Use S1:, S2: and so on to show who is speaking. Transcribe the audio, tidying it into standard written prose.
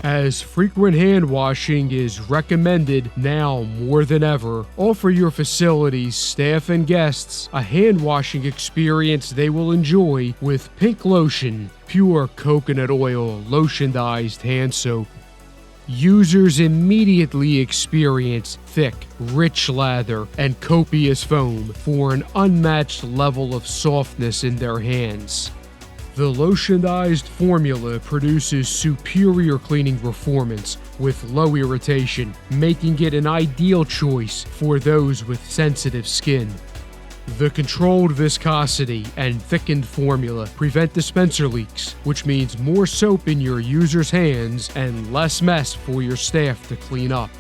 S1: As frequent hand washing is recommended now more than ever, offer your facility's staff and guests a hand washing experience they will enjoy with Pink Lotion, pure coconut oil lotionized hand soap. Users immediately experience thick, rich lather and copious foam for an unmatched level of softness in their hands. The Lotionized formula produces superior cleaning performance with low irritation, making it an ideal choice for those with sensitive skin. The controlled viscosity and thickened formula prevent dispenser leaks, which means more soap in your user's hands and less mess for your staff to clean up.